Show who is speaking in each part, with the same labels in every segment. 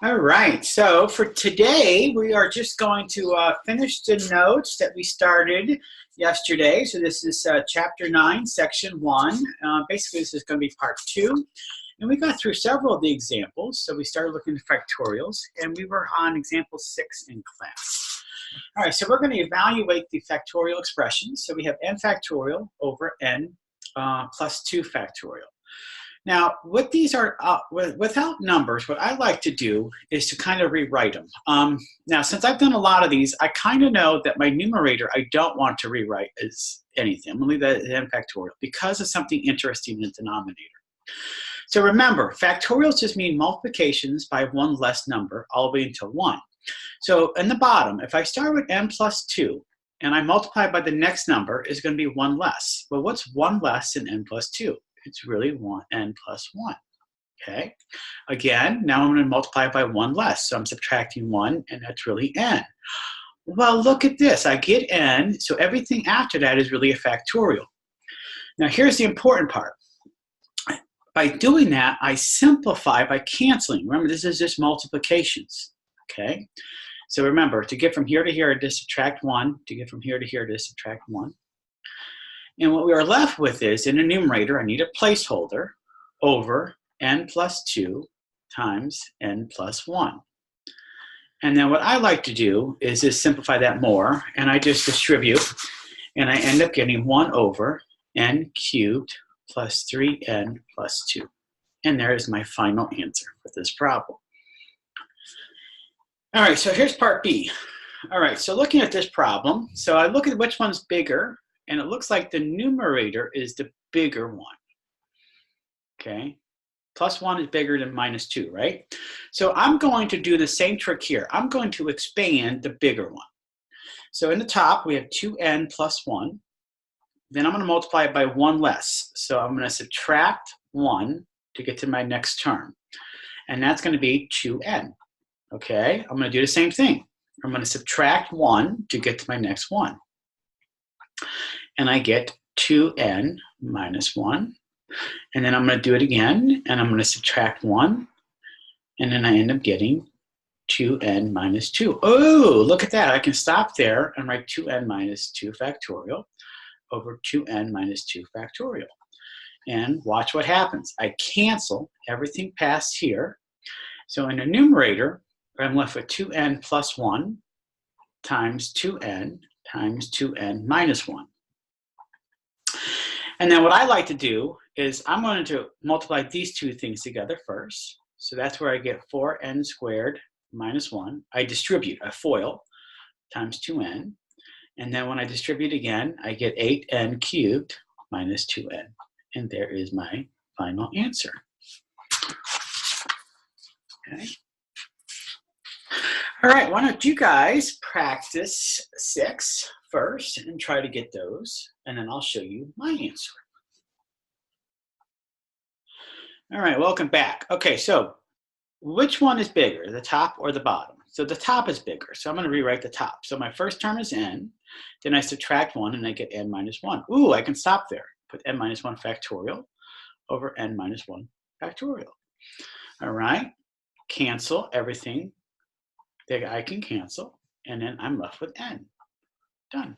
Speaker 1: All right, so for today, we are just going to finish the notes that we started yesterday. So this is chapter 9, section 1. Basically, this is going to be part 2. And we got through several of the examples. So we started looking at factorials, and we were on example 6 in class. All right, so we're going to evaluate the factorial expressions. So we have n factorial over n plus 2 factorial. Now, what these are, without numbers, what I like to do is to kind of rewrite them. Now, since I've done a lot of these, I kind of know that my numerator I don't want to rewrite as anything. I'm going to leave that as n factorial because of something interesting in the denominator. So remember, factorials just mean multiplications by one less number all the way until 1. So in the bottom, if I start with n plus 2, and I multiply by the next number, is going to be 1 less. Well, what's 1 less than n plus 2? It's really n plus 1, okay? Again, now I'm going to multiply by 1 less, so I'm subtracting 1, and that's really n. Well, look at this. I get n, so everything after that is really a factorial. Now, here's the important part. By doing that, I simplify by canceling. Remember, this is just multiplications, okay? So remember, to get from here to here, just subtract 1. To get from here to here, just subtract 1. And what we are left with is, in the numerator, I need a placeholder over n plus 2 times n plus 1. And then what I like to do is just simplify that more, and I just distribute, and I end up getting 1 over n cubed plus 3n plus 2. And there is my final answer for this problem. All right, so here's part B. All right, so looking at this problem, so I look at which one's bigger, and it looks like the numerator is the bigger one, okay? Plus 1 is bigger than minus 2, right? So I'm going to do the same trick here. I'm going to expand the bigger one. So in the top, we have 2n plus 1. Then I'm going to multiply it by 1 less. So I'm going to subtract 1 to get to my next term. And that's going to be 2n, okay? I'm going to do the same thing. I'm going to subtract 1 to get to my next one. And I get 2n minus 1. And then I'm going to do it again, and I'm going to subtract 1. And then I end up getting 2n minus 2. Oh, look at that. I can stop there and write 2n minus 2 factorial over 2n minus 2 factorial. And watch what happens. I cancel everything past here. So in the numerator, I'm left with 2n plus 1 times 2n times 2n minus 1. And then what I like to do is I'm going to multiply these two things together first. So that's where I get 4n squared minus 1. I distribute, I FOIL, times 2n. And then when I distribute again, I get 8n cubed minus 2n. And there is my final answer. Okay. All right, why don't you guys practice 6 first and try to get those, and then I'll show you my answer. All right, welcome back. Okay, so which one is bigger, the top or the bottom? So the top is bigger, so I'm going to rewrite the top. So my first term is n, then I subtract 1, and I get n minus 1. Ooh, I can stop there. Put n minus 1 factorial over n minus 1 factorial. All right, cancel everything that I can cancel, and then I'm left with n. Done.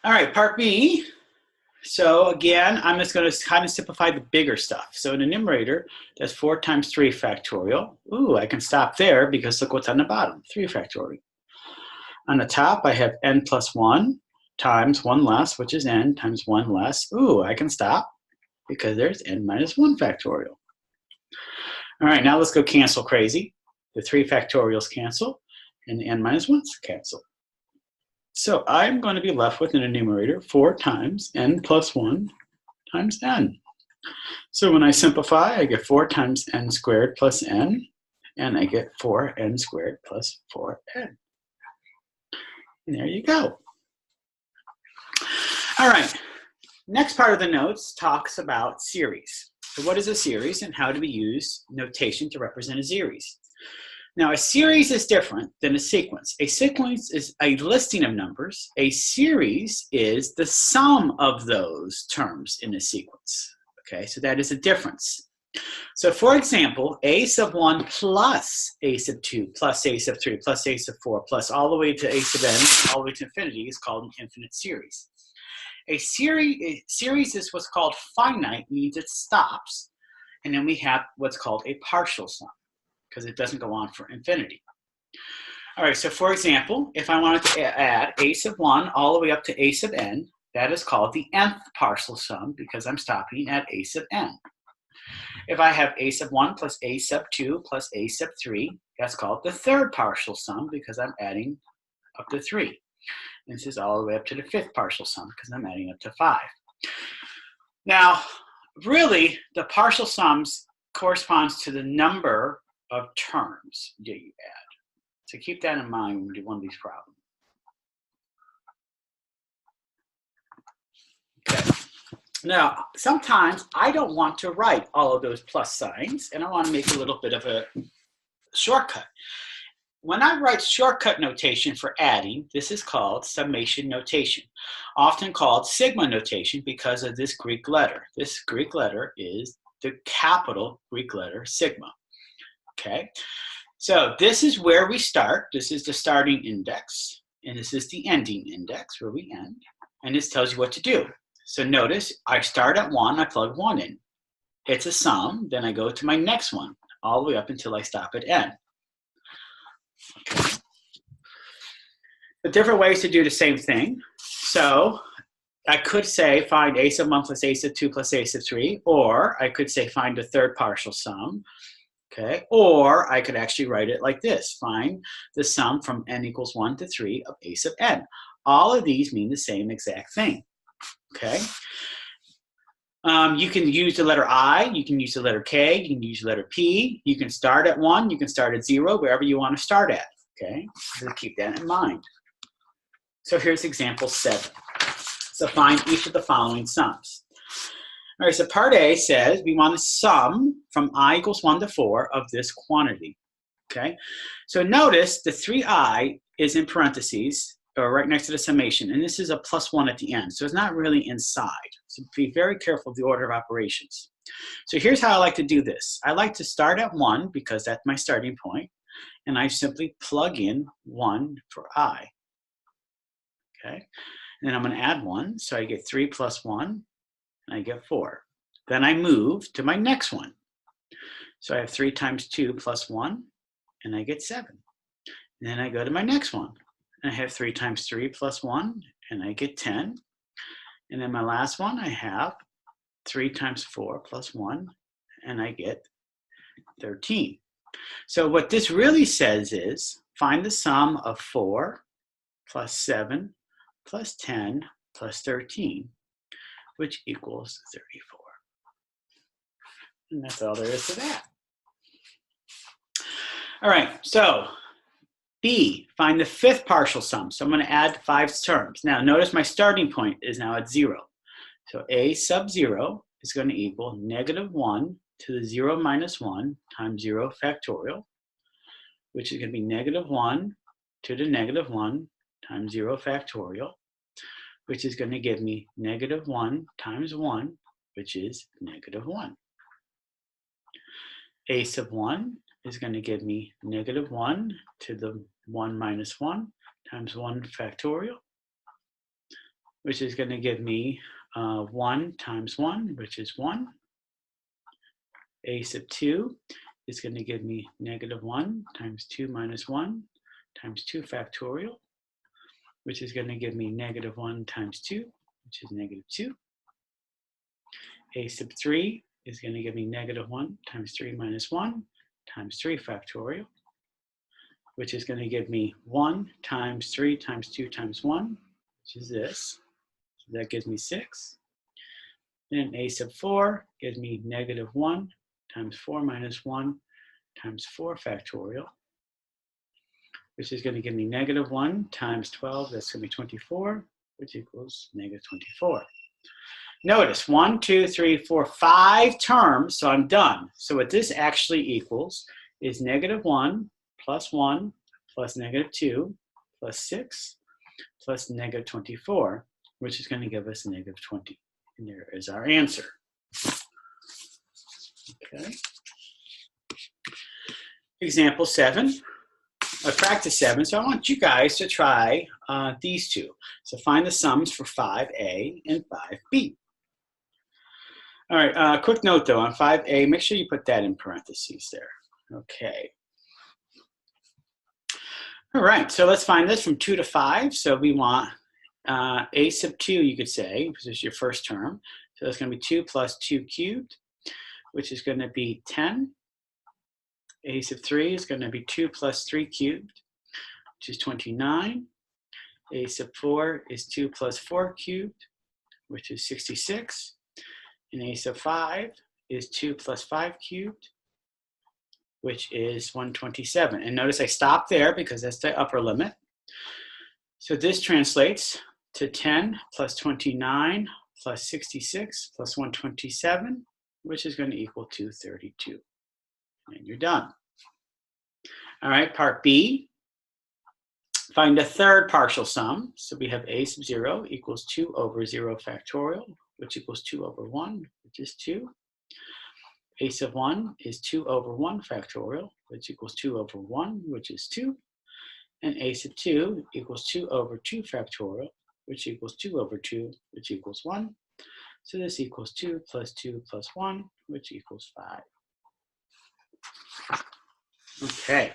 Speaker 1: All right, part B. So again, I'm just going to kind of simplify the bigger stuff. So in the numerator, that's 4 times 3 factorial. Ooh, I can stop there because look what's on the bottom, 3 factorial. On the top, I have n plus 1 times 1 less, which is n, times 1 less. Ooh, I can stop because there's n minus 1 factorial. All right, now let's go cancel crazy. The 3 factorials cancel, and the n minus 1s cancel. So I'm going to be left with in the numerator 4 times n plus 1 times n. So when I simplify, I get 4 times n squared plus n, and I get 4n squared plus 4n. And there you go. All right, next part of the notes talks about series. So what is a series, and how do we use notation to represent a series? Now, a series is different than a sequence. A sequence is a listing of numbers. A series is the sum of those terms in a sequence. Okay, so that is a difference. So for example, a sub 1 plus a sub 2 plus a sub 3 plus a sub 4 plus all the way to a sub n, all the way to infinity is called an infinite series. A series is what's called finite, means it stops. And then we have what's called a partial sum, because it doesn't go on for infinity. All right, so for example, if I wanted to add a sub 1 all the way up to a sub n, that is called the nth partial sum, because I'm stopping at a sub n. If I have a sub 1 plus a sub 2 plus a sub 3, that's called the third partial sum, because I'm adding up to 3. And this is all the way up to the fifth partial sum, because I'm adding up to 5. Now, really, the partial sums corresponds to the number of terms that you add. So keep that in mind when we do one of these problems. Okay. Now, sometimes I don't want to write all of those plus signs, and I want to make a little bit of a shortcut. When I write shortcut notation for adding, this is called summation notation, often called sigma notation because of this Greek letter. This Greek letter is the capital Greek letter sigma. Okay, so this is where we start. This is the starting index, and this is the ending index where we end, and this tells you what to do. So notice I start at 1, I plug 1 in. It's a sum, then I go to my next one, all the way up until I stop at n. Okay. The different ways to do the same thing. So I could say find a sub 1 plus a sub 2 plus a sub 3, or I could say find the third partial sum. Okay, or I could actually write it like this. Find the sum from n equals 1 to 3 of a sub n. All of these mean the same exact thing. Okay. You can use the letter I, you can use the letter K, you can use the letter P. You can start at 1, you can start at 0, wherever you want to start at. Okay, so keep that in mind. So here's example 7. So find each of the following sums. All right, so part A says we want to sum from I equals 1 to 4 of this quantity. Okay, so notice the 3I is in parentheses, or right next to the summation, and this is a plus 1 at the end, so it's not really inside. So be very careful of the order of operations. So here's how I like to do this. I like to start at 1 because that's my starting point, and I simply plug in 1 for I. Okay, and then I'm going to add 1, so I get 3 plus 1, and I get 4. Then I move to my next one. So I have 3 times 2 plus 1, and I get 7. And then I go to my next one. And I have 3 times 3 plus 1, and I get 10. And then my last one, I have 3 times 4 plus 1, and I get 13. So what this really says is, find the sum of 4 plus 7 plus 10 plus 13, which equals 34. And that's all there is to that. All right, so B, find the fifth partial sum. So I'm going to add 5 terms. Now notice my starting point is now at 0. So a sub 0 is going to equal negative 1 to the 0 minus 1 times 0 factorial, which is going to be negative 1 to the negative 1 times 0 factorial, which is going to give me negative 1 times 1, which is negative 1. A sub 1 is going to give me negative 1 to the 1 minus 1 times 1 factorial, which is going to give me 1 times 1, which is 1. A sub 2 is going to give me negative 1 times 2 minus 1 times 2 factorial, which is going to give me negative 1 times 2, which is negative 2. A sub 3 is going to give me negative 1 times 3 minus 1 times 3 factorial, which is going to give me 1 times 3 times 2 times 1, which is this. So that gives me 6. Then a sub 4 gives me negative 1 times 4 minus 1 times 4 factorial, which is going to give me negative 1 times 12, that's going to be 24, which equals negative 24. Notice 1, 2, 3, 4, 5 terms, so I'm done. So what this actually equals is negative 1 plus 1 plus negative 2 plus 6 plus negative 24, which is going to give us negative 20. And there is our answer. Okay. Example 7, or practice 7. So I want you guys to try these two. So find the sums for 5A and 5B. All right, quick note though, on 5A, make sure you put that in parentheses there. Okay. All right, so let's find this from 2 to 5. So we want a sub 2, you could say, because this is your first term. So that's going to be 2 plus 2 cubed, which is going to be 10. A sub 3 is going to be 2 plus 3 cubed, which is 29. A sub 4 is 2 plus 4 cubed, which is 66. And a sub 5 is 2 plus 5 cubed, which is 127. And notice I stopped there because that's the upper limit. So this translates to 10 plus 29 plus 66 plus 127, which is going to equal 232. And you're done. All right, part B. Find a third partial sum. So we have a sub 0 equals 2 over 0 factorial, which equals 2 over 1, which is 2. A sub 1 is 2 over 1 factorial, which equals 2 over 1, which is 2. And a sub 2 equals 2 over 2 factorial, which equals 2 over 2, which equals 1. So this equals 2 plus 2 plus 1, which equals 5. Okay,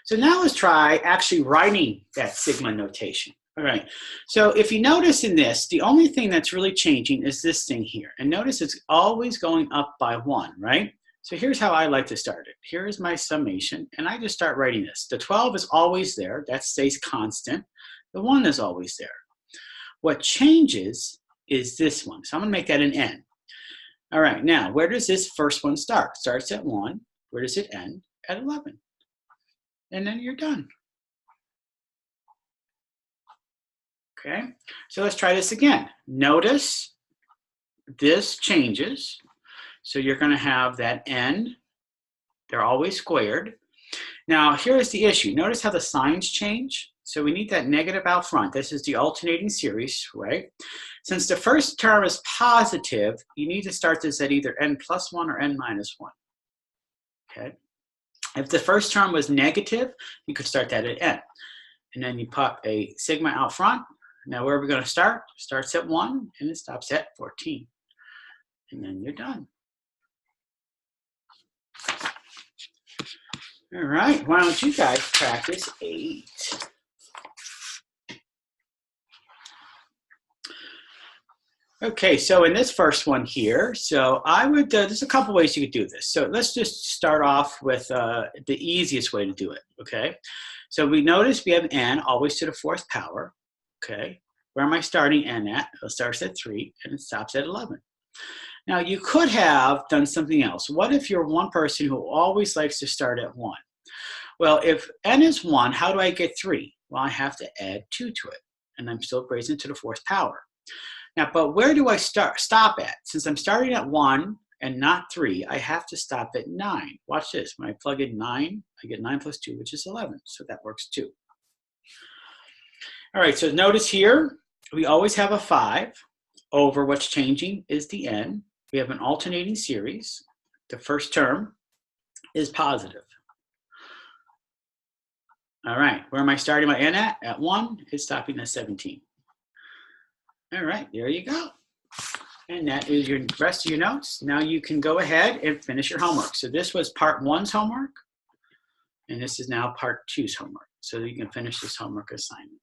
Speaker 1: so now let's try actually writing that sigma notation. All right, so if you notice in this, the only thing that's really changing is this thing here. And notice it's always going up by 1, right? So here's how I like to start it. Here is my summation, and I just start writing this. The 12 is always there. That stays constant. The 1 is always there. What changes is this one. So I'm going to make that an n. All right, now, where does this first one start? It starts at 1. Where does it end? At 11. And then you're done. Okay, so let's try this again. Notice this changes. So you're going to have that n. They're always squared. Now, here's the issue. Notice how the signs change. So we need that negative out front. This is the alternating series, right? Since the first term is positive, you need to start this at either n plus 1 or n minus 1. Okay. If the first term was negative, you could start that at n. And then you pop a sigma out front. Now where are we going to start? Starts at 1 and it stops at 14. And then you're done. All right, why don't you guys practice 8? Okay, so in this first one here, so I would, there's a couple ways you could do this. So let's just start off with the easiest way to do it, okay? So we notice we have n always to the 4th power, okay? Where am I starting n at? It starts at 3 and it stops at 11. Now you could have done something else. What if you're one person who always likes to start at 1? Well, if n is 1, how do I get 3? Well, I have to add 2 to it, and I'm still raising to the 4th power. Now, but where do I stop at? Since I'm starting at 1 and not 3, I have to stop at 9. Watch this. When I plug in 9, I get 9 plus 2, which is 11. So that works too. All right, so notice here, we always have a 5 over what's changing is the n. We have an alternating series. The first term is positive. All right, where am I starting my n at? At 1, it's stopping at 17. All right, there you go. And that is your rest of your notes. Now you can go ahead and finish your homework. So this was part 1's homework, and this is now part 2's homework. So you can finish this homework assignment.